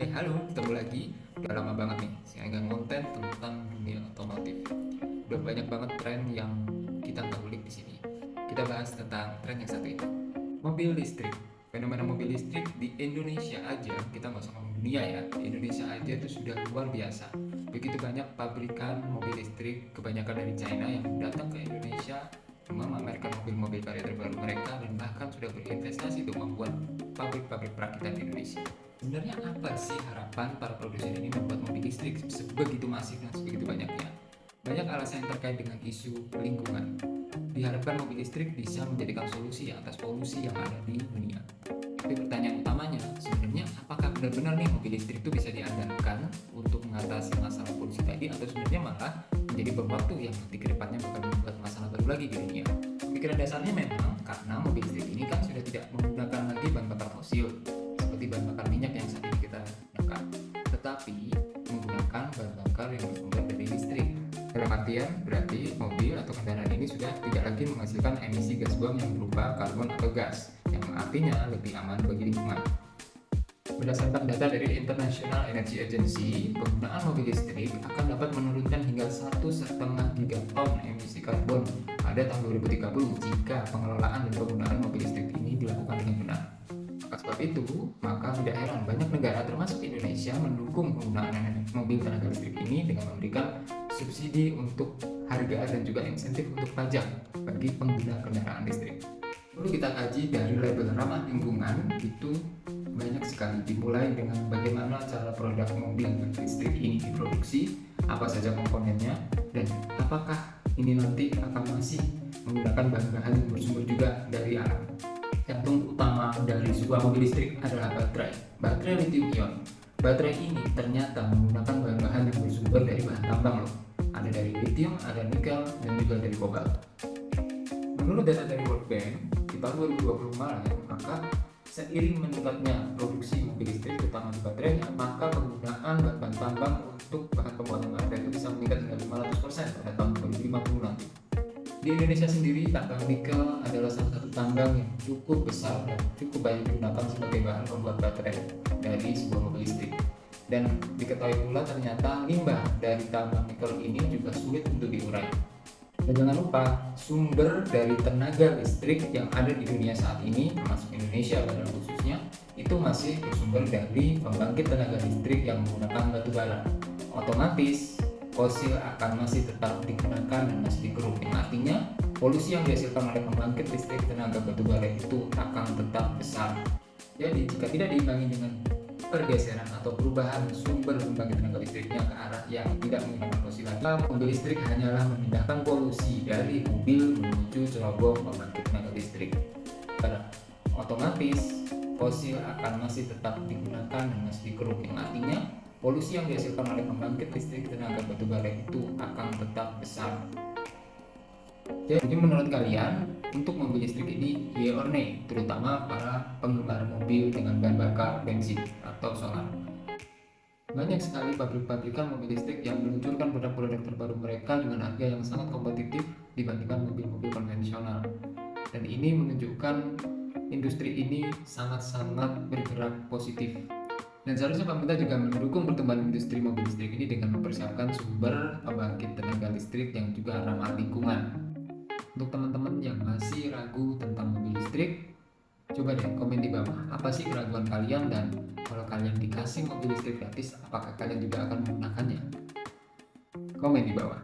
Halo, ketemu lagi. Udah lama banget nih saya nggak konten tentang dunia otomotif. Udah banyak banget tren yang kita nggak ulik di sini. Kita bahas tentang tren yang satu ini, mobil listrik. Fenomena mobil listrik di Indonesia aja, kita nggak usah ngomong dunia ya. Di Indonesia aja itu sudah luar biasa. Begitu banyak pabrikan mobil listrik, kebanyakan dari China yang datang ke Indonesia memamerkan mobil-mobil karya terbaru mereka dan bahkan sudah berinvestasi untuk membuat pabrik-pabrik perakitan di Indonesia. Sebenarnya apa sih harapan para produsen ini membuat mobil listrik sebegitu masif dan sebegitu banyaknya? Banyak alasan yang terkait dengan isu lingkungan. Diharapkan mobil listrik bisa menjadikan solusi atas polusi yang ada di dunia. Tapi pertanyaan utamanya, sebenarnya apakah benar-benar nih mobil listrik itu bisa diandalkan untuk mengatasi masalah polusi tadi, atau sebenarnya malah menjadi bom waktu yang nanti kedepannya bakal membuat masalah baru lagi di dunia? Pemikiran dasarnya memang karena mobil listrik ini kan sudah tidak menggunakan lagi bahan bakar fosil seperti bahan bakar minyak yang saat ini kita gunakan, tetapi menggunakan bahan bakar yang bersumber dari listrik. Dalam artian berarti mobil atau kendaraan ini sudah tidak lagi menghasilkan emisi gas buang yang berupa karbon atau gas, yang artinya lebih aman bagi lingkungan. Berdasarkan data dari International Energy Agency, penggunaan mobil listrik akan dapat menurunkan hingga 1,5 gigaton emisi karbon pada tahun 2030 jika pengelolaan dan penggunaan mobil listrik ini dilakukan dengan benar. Maka sebab itu, maka tidak heran banyak negara termasuk Indonesia mendukung penggunaan mobil tenaga listrik ini dengan memberikan subsidi untuk harga dan juga insentif untuk pajak bagi pengguna kendaraan listrik. Perlu kita kaji dari label ramah lingkungan itu banyak sekali, dimulai dengan bagaimana cara produk mobil listrik ini diproduksi, apa saja komponennya, dan apakah ini nanti akan masih menggunakan bahan-bahan yang bersumber juga dari alam. Jantung utama dari sebuah mobil listrik adalah baterai lithium ion. Baterai ini ternyata menggunakan bahan-bahan yang bersumber dari bahan tambang loh. Ada dari lithium, ada nikel, dan juga dari kobalt. Menurut data dari World Bank, di tahun 2020 malah, maka seiring meningkatnya produksi mobil listrik terutama di baterainya, maka penggunaan bahan tambang untuk bahan pembuatan baterai itu bisa meningkat hingga 500% pada tahun 2050 nanti. Di Indonesia sendiri, tambang nikel adalah salah satu tambang yang cukup besar dan cukup banyak digunakan sebagai bahan pembuat baterai dari sebuah mobil listrik. Dan diketahui pula ternyata limbah dari tambang nikel ini juga sulit untuk diurai. Dan jangan lupa, sumber dari tenaga listrik yang ada di dunia saat ini, termasuk Indonesia pada khususnya, itu masih bersumber dari pembangkit tenaga listrik yang menggunakan batu bara. Otomatis, fosil akan masih tetap digunakan dan masih dikeruk, yang artinya polusi yang dihasilkan oleh pembangkit listrik tenaga batu bara itu akan tetap besar. Jadi jika tidak diimbangi dengan pergeseran atau perubahan sumber pembangkit tenaga listriknya ke arah yang tidak menggunakan fosil lagi, mobil listrik hanyalah memindahkan polusi dari mobil menuju cerobong pembangkit tenaga listrik. Karena otomatis fosil akan masih tetap digunakan dan masih dikeruk, yang artinya polusi yang dihasilkan oleh pembangkit listrik tenaga batubara itu akan tetap besar. Jadi menurut kalian, untuk mobil listrik ini yeah or nay, terutama para penggemar mobil dengan bahan bakar bensin atau solar? Banyak sekali pabrik-pabrikan mobil listrik yang meluncurkan produk-produk terbaru mereka dengan harga yang sangat kompetitif dibandingkan mobil-mobil konvensional. Dan ini menunjukkan industri ini sangat-sangat bergerak positif. Dan seharusnya pemerintah juga mendukung pertumbuhan industri mobil listrik ini dengan mempersiapkan sumber pembangkit tenaga listrik yang juga ramah lingkungan. Untuk teman-teman yang masih ragu tentang mobil listrik, coba deh komen di bawah, apa sih keraguan kalian, dan kalau kalian dikasih mobil listrik gratis, apakah kalian juga akan menggunakannya? Komen di bawah.